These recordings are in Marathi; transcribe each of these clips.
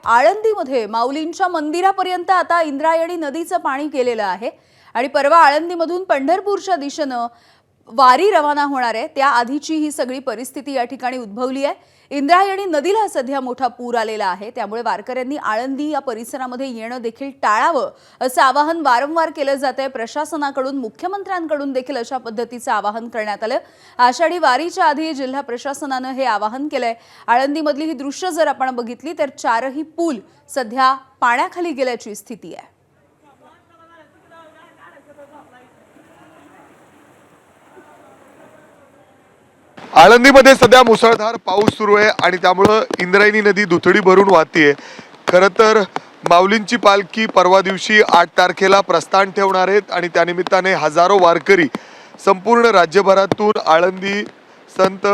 आळंदीमध्ये माऊलींच्या मंदिरापर्यंत आता इंद्रायणी नदीचं पाणी गेलेलं आहे आणि परवा आळंदीमधून पंढरपूरच्या दिशेने वारी रवाना होणार आहे त्या आधीची ही सगळी परिस्थिती या ठिकाणी उद्भवली आहे। इंद्रायणी नदीला सध्या मोठा पूर आलेला आहे, त्यामुळे वारकऱ्यांनी आळंदी या परिसरामध्ये येणं देखील टाळावं असं आवाहन वारंवार केलं जात आहे। प्रशासनाकडून मुख्यमंत्र्यांकडून देखील अशा पद्धतीचं आवाहन करण्यात आलं। आषाढी वारीच्या आधी जिल्हा प्रशासनानं हे आवाहन केलंय। आळंदीमधली ही दृश्य जर आपण बघितली तर चारही पूल सध्या पाण्याखाली गेल्याची स्थिती आहे। आळंदीमध्ये सध्या मुसळधार पाऊस सुरू आहे आणि त्यामुळे इंद्रायणी नदी दुथडी भरून वाहतीये। खरं तर माऊलींची पालखी परवा दिवशी 8 तारखेला प्रस्थान ठेवणार आहेत आणि त्यानिमित्ताने हजारो वारकरी संपूर्ण राज्यभरातून आळंदी संत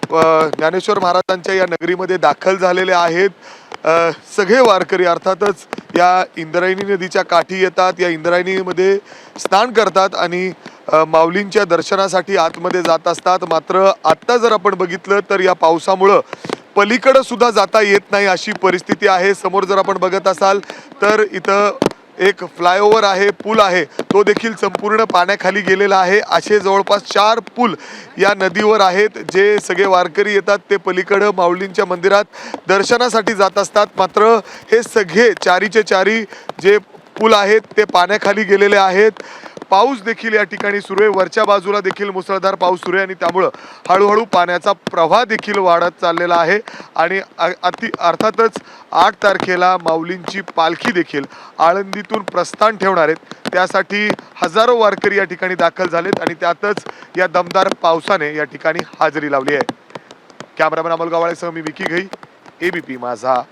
ज्ञानेश्वर महाराजांच्या या नगरीमध्ये दाखल झालेले आहेत। सगळे वारकरी अर्थातच या इंद्रायणी नदीच्या काठी येतात, या इंद्रायणीमध्ये स्नान करतात आणि माऊलींच्या दर्शनासाठी आतमध्ये जात असतात। मात्र आता जर आपण बघितलं तर या पावसामुळे पलीकडे सुद्धा जाता येत नाही अशी परिस्थिती आहे। समोर जर आपण बघत असाल तर इथं एक फ्लायओव्हर आहे, पूल आहे, तो देखील संपूर्ण पाण्याखाली गेलेला आहे। असे जवळपास 4 पूल या नदीवर आहेत। जे सगळे वारकरी येतात ते पलीकडे माऊलींच्या मंदिरात दर्शनासाठी जात असतात। मात्र हे सगळे चारीचे चारी जे पूल आहेत ते पाण्याखाली गेलेले आहेत। पाऊस देखील या ठिकाणी सुरू आहे, वरच्या बाजूला देखील मुसळधार पाऊस सुरू आहे आणि त्यामुळे हळूहळू पाण्याचा प्रवाह देखील वाढत चाललेला आहे। आणि अर्थातच 8 तारखेला माऊलींची पालखी देखील आळंदीतून प्रस्थान ठेवणार आहेत, त्यासाठी हजारो वारकरी या ठिकाणी दाखल झालेत आणि त्यातच या दमदार पावसाने या ठिकाणी हाजरी लावली आहे। कॅमेरामॅन अमोल गवाळेसह मी विकी घई, एबीपी माझा,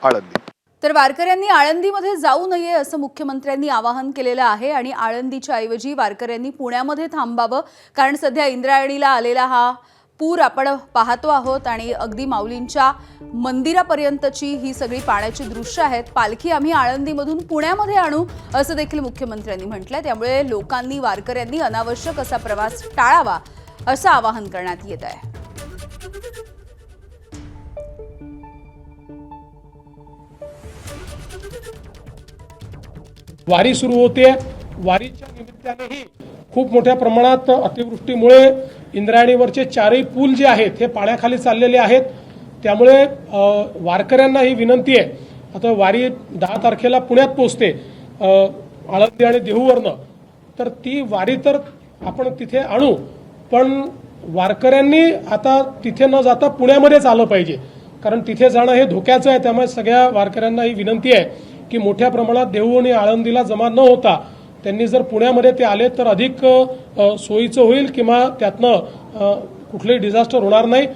आळंदी। तर वारकऱ्यांनी आळंदीमध्ये जाऊ नये असं मुख्यमंत्र्यांनी आवाहन केलेलं आहे आणि आळंदीच्या ऐवजी वारकऱ्यांनी पुण्यामध्ये थांबावं, कारण सध्या इंद्रायणीला आलेला हा पूर आपण पाहतो आहोत आणि अगदी माऊलींच्या मंदिरापर्यंतची ही सगळी पाण्याची दृश्य आहेत। पालखी आम्ही आळंदीमधून पुण्यामध्ये आणू असं देखील मुख्यमंत्र्यांनी म्हटलंय, त्यामुळे लोकांनी वारकऱ्यांनी अनावश्यक असा प्रवास टाळावा असं आवाहन करण्यात येत आहे। वारी सुरू होते, वारीच्या निमित्तानेही खूप मोठ्या प्रमाणात अतिवृष्टीमुळे इंद्रायणीवरचे 4ही पूल जे आहेत हे पाण्याखाली चाललेले आहेत। त्यामुळे वारकऱ्यांना ही विनंती आहे, आता वारी 10 तारखेला पुण्यात पोहोचते आळंदी आणि देहूवरनं, तर ती वारी तर आपण तिथे आणू, पण वारकऱ्यांनी आता तिथे न जाता पुण्यामध्येच आलं पाहिजे, कारण तिथे जाणं हे धोक्याचं आहे। त्यामुळे सगळ्या वारकऱ्यांना ही विनंती आहे की मोठ्या प्रमाणात देहू आणि आळंदीला जमा न होता त्यांनी जर पुण्यामध्ये ते आले तर अधिक सोयीचं होईल किंवा त्यातनं कुठलंही डिझास्टर होणार नाही।